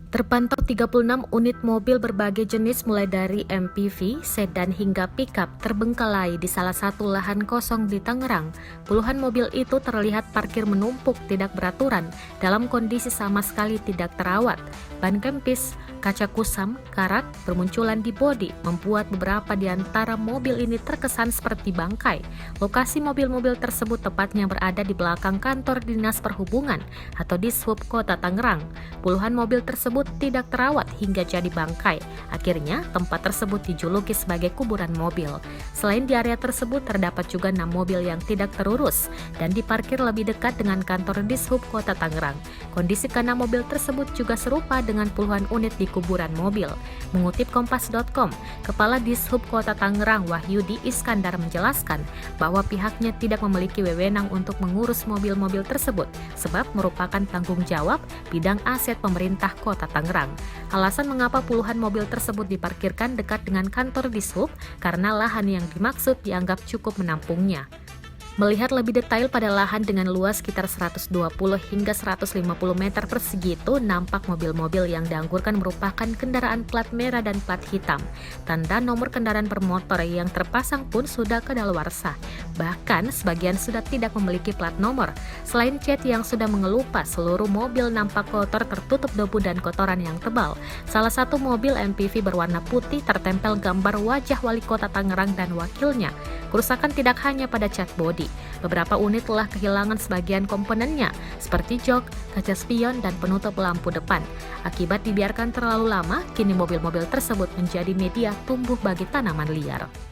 Terpantau 36 unit mobil berbagai jenis mulai dari MPV, sedan hingga pickup terbengkalai di salah satu lahan kosong di Tangerang. Puluhan mobil itu terlihat parkir menumpuk tidak beraturan dalam kondisi sama sekali tidak terawat. Ban kempis, kaca kusam, karat bermunculan di bodi membuat beberapa di antara mobil ini terkesan seperti bangkai. Lokasi mobil-mobil tersebut tepatnya berada di belakang kantor Dinas Perhubungan atau Dishub Kota Tangerang. Puluhan mobil tersebut tidak terawat hingga jadi bangkai. Akhirnya, tempat tersebut dijuluki sebagai kuburan mobil. Selain di area tersebut, terdapat juga 6 mobil yang tidak terurus dan diparkir lebih dekat dengan kantor Dishub Kota Tangerang. Kondisi keenam mobil tersebut juga serupa dengan puluhan unit di kuburan mobil. Mengutip Kompas.com, Kepala Dishub Kota Tangerang Wahyudi Iskandar menjelaskan bahwa pihaknya tidak memiliki wewenang untuk mengurus mobil-mobil tersebut sebab merupakan tanggung jawab bidang aset pemerintah Kota Tangerang. Alasan mengapa puluhan mobil tersebut diparkirkan dekat dengan kantor Dishub karena lahan yang dimaksud dianggap cukup menampungnya. Melihat lebih detail pada lahan dengan luas sekitar 120 hingga 150 meter persegi itu, nampak mobil-mobil yang dianggur merupakan kendaraan plat merah dan plat hitam. Tanda nomor kendaraan bermotor yang terpasang pun sudah kadaluarsa. Bahkan sebagian sudah tidak memiliki plat nomor. Selain cat yang sudah mengelupas, seluruh mobil nampak kotor tertutup debu dan kotoran yang tebal. Salah satu mobil MPV berwarna putih tertempel gambar wajah wali kota Tangerang dan wakilnya. Kerusakan tidak hanya pada cat bodi. Beberapa unit telah kehilangan sebagian komponennya, seperti jok, kaca spion, dan penutup lampu depan. Akibat dibiarkan terlalu lama, kini mobil-mobil tersebut menjadi media tumbuh bagi tanaman liar.